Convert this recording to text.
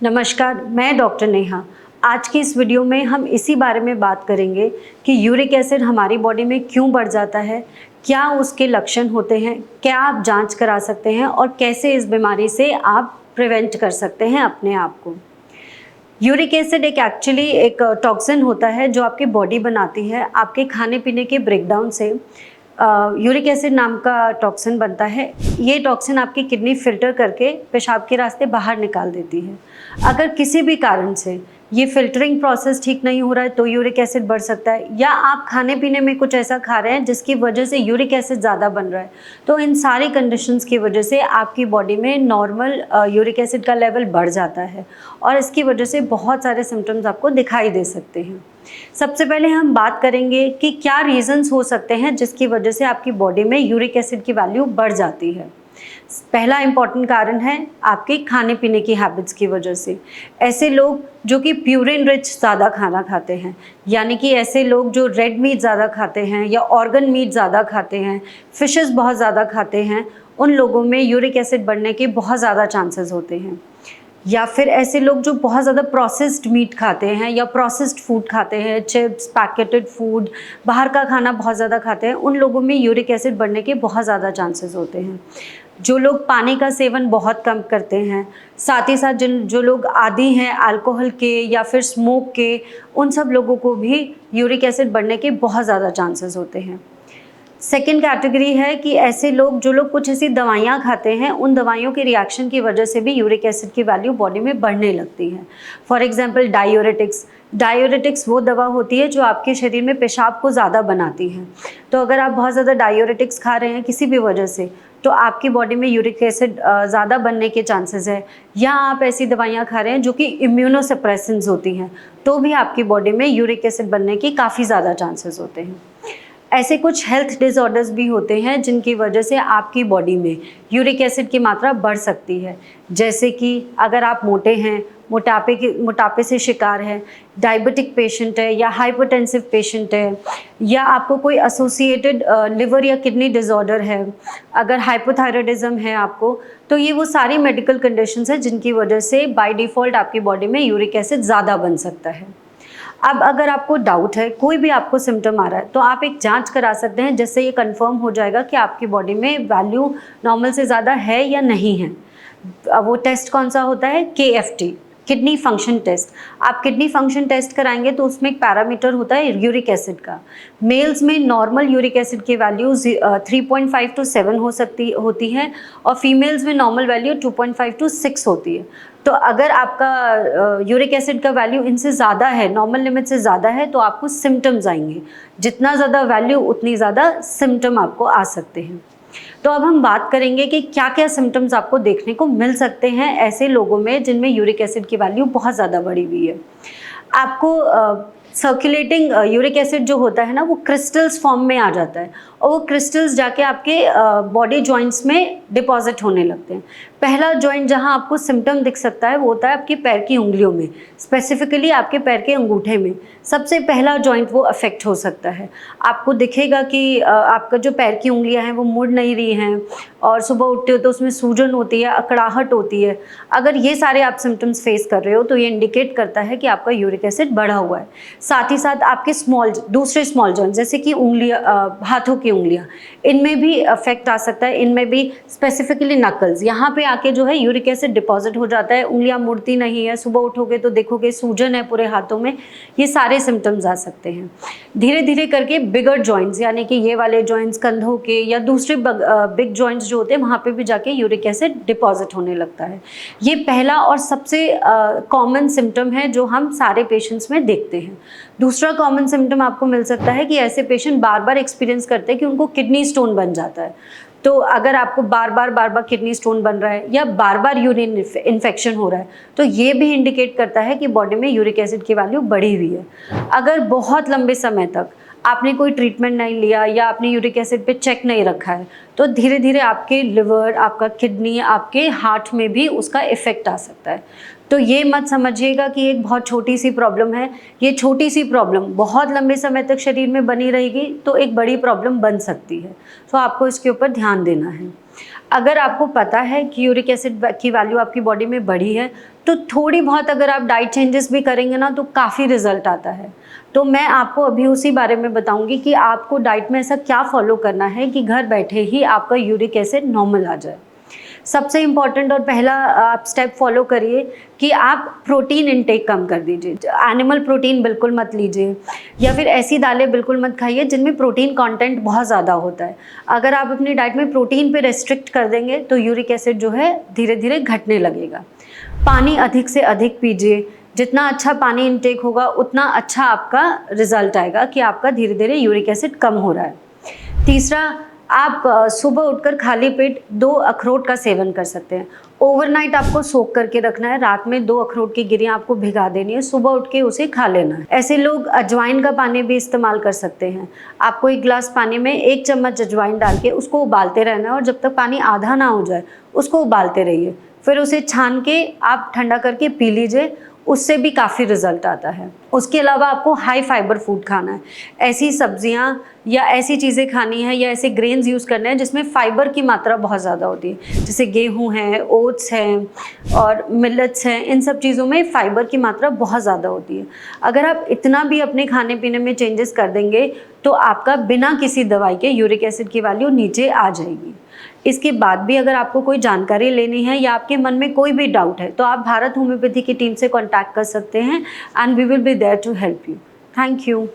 नमस्कार, मैं डॉक्टर नेहा। आज की इस वीडियो में हम इसी बारे में बात करेंगे कि यूरिक एसिड हमारी बॉडी में क्यों बढ़ जाता है, क्या उसके लक्षण होते हैं, क्या आप जांच करा सकते हैं और कैसे इस बीमारी से आप प्रिवेंट कर सकते हैं अपने आप को। यूरिक एसिड एक्चुअली एक टॉक्सिन होता है जो आपकी बॉडी बनाती है। आपके खाने पीने के ब्रेकडाउन से यूरिक एसिड नाम का टॉक्सिन बनता है। ये टॉक्सिन आपकी किडनी फिल्टर करके पेशाब के रास्ते बाहर निकाल देती है। अगर किसी भी कारण से ये फिल्टरिंग प्रोसेस ठीक नहीं हो रहा है तो यूरिक एसिड बढ़ सकता है, या आप खाने पीने में कुछ ऐसा खा रहे हैं जिसकी वजह से यूरिक एसिड ज़्यादा बन रहा है। तो इन सारी कंडीशंस की वजह से आपकी बॉडी में नॉर्मल यूरिक एसिड का लेवल बढ़ जाता है और इसकी वजह से बहुत सारे सिम्टम्स आपको दिखाई दे सकते हैं। सबसे पहले हम बात करेंगे कि क्या रीजंस हो सकते हैं जिसकी वजह से आपकी बॉडी में यूरिक एसिड की वैल्यू बढ़ जाती है। पहला इंपॉर्टेंट कारण है आपके खाने पीने की हैबिट्स की वजह से। ऐसे लोग जो कि प्यूरिन रिच ज़्यादा खाना खाते हैं, यानी कि ऐसे लोग जो रेड मीट ज़्यादा खाते हैं या ऑर्गन मीट ज़्यादा खाते हैं, फिशेस बहुत ज़्यादा खाते हैं, उन लोगों में यूरिक एसिड बढ़ने के बहुत ज़्यादा चांसेस होते हैं। या फिर ऐसे लोग जो बहुत ज़्यादा प्रोसेस्ड मीट खाते हैं या प्रोसेस्ड फूड खाते हैं, चिप्स, पैकेटेड फूड, बाहर का खाना बहुत ज़्यादा खाते हैं, उन लोगों में यूरिक एसिड बढ़ने के बहुत ज़्यादा चांसेस होते हैं। जो लोग पानी का सेवन बहुत कम करते हैं, साथ ही साथ जो लोग आदी हैं अल्कोहल के या फिर स्मोक के, उन सब लोगों को भी यूरिक एसिड बढ़ने के बहुत ज़्यादा चांसेस होते हैं। सेकेंड कैटेगरी है कि ऐसे लोग जो लोग कुछ ऐसी दवाइयाँ खाते हैं, उन दवाइयों के रिएक्शन की वजह से भी यूरिक एसिड की वैल्यू बॉडी में बढ़ने लगती है। फॉर एग्जांपल डायूरेटिक्स वो दवा होती है जो आपके शरीर में पेशाब को ज़्यादा बनाती है। तो अगर आप बहुत ज़्यादा डायूरेटिक्स खा रहे हैं किसी भी वजह से, तो आपकी बॉडी में यूरिक एसिड ज़्यादा बनने के चांसेस है। या आप ऐसी दवाइयाँ खा रहे हैं जो कि इम्यूनोसप्रेसेंट्स होती हैं, तो भी आपकी बॉडी में यूरिक एसिड बनने के काफ़ी ज़्यादा चांसेस होते हैं। ऐसे कुछ हेल्थ डिसऑर्डर्स भी होते हैं जिनकी वजह से आपकी बॉडी में यूरिक एसिड की मात्रा बढ़ सकती है। जैसे कि अगर आप मोटे हैं, मोटापे से शिकार है, डायबिटिक पेशेंट है या हाइपरटेंसिव पेशेंट है, या आपको कोई एसोसिएटेड लिवर या किडनी डिसऑर्डर है, अगर हाइपोथायराइडिज्म है आपको, तो ये वो सारी मेडिकल कंडीशंस हैं जिनकी वजह से बाय डिफ़ॉल्ट आपकी बॉडी में यूरिक एसिड ज़्यादा बन सकता है। अब अगर आपको डाउट है, कोई भी आपको सिम्टम आ रहा है, तो आप एक जांच करा सकते हैं जिससे ये कंफर्म हो जाएगा कि आपकी बॉडी में वैल्यू नॉर्मल से ज़्यादा है या नहीं है। वो टेस्ट कौन सा होता है? KFT, kidney function test. आप किडनी फंक्शन टेस्ट कराएंगे तो उसमें एक पैरामीटर होता है यूरिक एसिड का। मेल्स में नॉर्मल यूरिक एसिड की वैल्यू 3.5 to 7 होती है और फीमेल्स में नॉर्मल वैल्यू 2.5 to 6 होती है। तो अगर आपका यूरिक एसिड का वैल्यू इनसे ज़्यादा है, नॉर्मल लिमिट से ज़्यादा है, तो आपको सिम्टम्स आएंगे। जितना ज़्यादा वैल्यू उतनी ज़्यादा सिम्टम आपको आ सकते हैं। तो अब हम बात करेंगे कि क्या क्या सिम्टम्स आपको देखने को मिल सकते हैं ऐसे लोगों में जिनमें यूरिक एसिड की वैल्यू बहुत ज़्यादा बढ़ी हुई है। आपको सर्कुलेटिंग यूरिक एसिड जो होता है ना, वो क्रिस्टल्स फॉर्म में आ जाता है और वो क्रिस्टल्स जाके आपके बॉडी जॉइंट्स में डिपॉजिट होने लगते हैं। पहला जॉइंट जहां आपको सिम्टम दिख सकता है वो होता है आपके पैर की उंगलियों में, स्पेसिफिकली आपके पैर के अंगूठे में। सबसे पहला जॉइंट वो अफेक्ट हो सकता है। आपको दिखेगा कि आपका जो पैर की उंगलियां हैं वो मुड़ नहीं रही हैं और सुबह उठते हो तो उसमें सूजन होती है, अकड़ाहट होती है। अगर ये सारे आप सिम्टम्स फेस कर रहे हो तो ये इंडिकेट करता है कि आपका यूरिक एसिड बढ़ा हुआ है। साथ ही साथ आपके दूसरे स्मॉल जॉइंट जैसे कि उंगलियां, हाथों की उंगलियां, इनमें भी अफेक्ट आ सकता है। इनमें भी स्पेसिफिकली नकल्स, यहाँ पे आके जो है यूरिक एसिड डिपॉजिट हो जाता है। उंगलियां मुड़ती नहीं है, सुबह उठोगे तो देखोगे सूजन है पूरे हाथों में। ये सारे सिम्टम्स आ सकते हैं। धीरे धीरे करके बिगर जॉइंट्स, यानी कि ये वाले जॉइंट्स, कंधों के या दूसरे बिग जॉइंट्स जो होते हैं, वहाँ पे भी जाके यूरिक एसिड डिपॉजिट होने लगता है। ये पहला और सबसे कॉमन सिम्टम है जो हम सारे पेशेंट्स में देखते हैं। दूसरा कॉमन सिम्टम आपको मिल सकता है कि ऐसे पेशेंट बार बार एक्सपीरियंस करते हैं कि उनको किडनी स्टोन बन जाता है। तो अगर आपको बार बार किडनी स्टोन बन रहा है या बार बार यूरिन इन्फेक्शन हो रहा है, तो ये भी इंडिकेट करता है कि बॉडी में यूरिक एसिड की वैल्यू बढ़ी हुई है। अगर बहुत लंबे समय तक आपने कोई ट्रीटमेंट नहीं लिया या आपने यूरिक एसिड पे चेक नहीं रखा है, तो धीरे धीरे आपके लिवर, आपका किडनी, आपके हार्ट में भी उसका इफेक्ट आ सकता है। तो ये मत समझिएगा कि एक बहुत छोटी सी प्रॉब्लम है। ये छोटी सी प्रॉब्लम बहुत लंबे समय तक शरीर में बनी रहेगी तो एक बड़ी प्रॉब्लम बन सकती है। तो आपको इसके ऊपर ध्यान देना है। अगर आपको पता है कि यूरिक एसिड की वैल्यू आपकी बॉडी में बढ़ी है, तो थोड़ी बहुत अगर आप डाइट चेंजेस भी करेंगे ना तो काफ़ी रिजल्ट आता है। तो मैं आपको अभी उसी बारे में बताऊंगी कि आपको डाइट में ऐसा क्या फॉलो करना है कि घर बैठे ही आपका यूरिक एसिड नॉर्मल आ जाए। सबसे इम्पॉर्टेंट और पहला आप स्टेप फॉलो करिए कि आप प्रोटीन इंटेक कम कर दीजिए। एनिमल प्रोटीन बिल्कुल मत लीजिए, या फिर ऐसी दालें बिल्कुल मत खाइए जिनमें प्रोटीन कंटेंट बहुत ज़्यादा होता है। अगर आप अपनी डाइट में प्रोटीन पे रेस्ट्रिक्ट कर देंगे तो यूरिक एसिड जो है धीरे धीरे घटने लगेगा। पानी अधिक से अधिक पीजिए। जितना अच्छा पानी इंटेक होगा उतना अच्छा आपका रिजल्ट आएगा कि आपका धीरे धीरे यूरिक एसिड कम हो रहा है। तीसरा, आप सुबह उठकर खाली पेट 2 अखरोट का सेवन कर सकते हैं। ओवरनाइट आपको सोक करके रखना है, रात में 2 अखरोट की गिरियाँ आपको भिगा देनी है, सुबह उठ के उसे खा लेना है। ऐसे लोग अजवाइन का पानी भी इस्तेमाल कर सकते हैं। आपको 1 गिलास पानी में 1 चम्मच अजवाइन डाल के उसको उबालते रहना है और जब तक पानी आधा ना हो जाए उसको उबालते रहिए। फिर उसे छान के आप ठंडा करके पी लीजिए, उससे भी काफ़ी रिजल्ट आता है। उसके अलावा आपको हाई फाइबर फूड खाना है। ऐसी सब्जियां या ऐसी चीज़ें खानी है या ऐसे ग्रेन्स यूज़ करने हैं जिसमें फ़ाइबर की मात्रा बहुत ज़्यादा होती है, जैसे गेहूं है, ओट्स हैं और मिलेट्स हैं। इन सब चीज़ों में फ़ाइबर की मात्रा बहुत ज़्यादा होती है। अगर आप इतना भी अपने खाने पीने में चेंजेस कर देंगे तो आपका बिना किसी दवाई के यूरिक एसिड की वैल्यू नीचे आ जाएगी। इसके बाद भी अगर आपको कोई जानकारी लेनी है या आपके मन में कोई भी डाउट है तो आप भारत होम्योपैथी की टीम से कांटेक्ट कर सकते हैं and we will be there to help you. Thank you.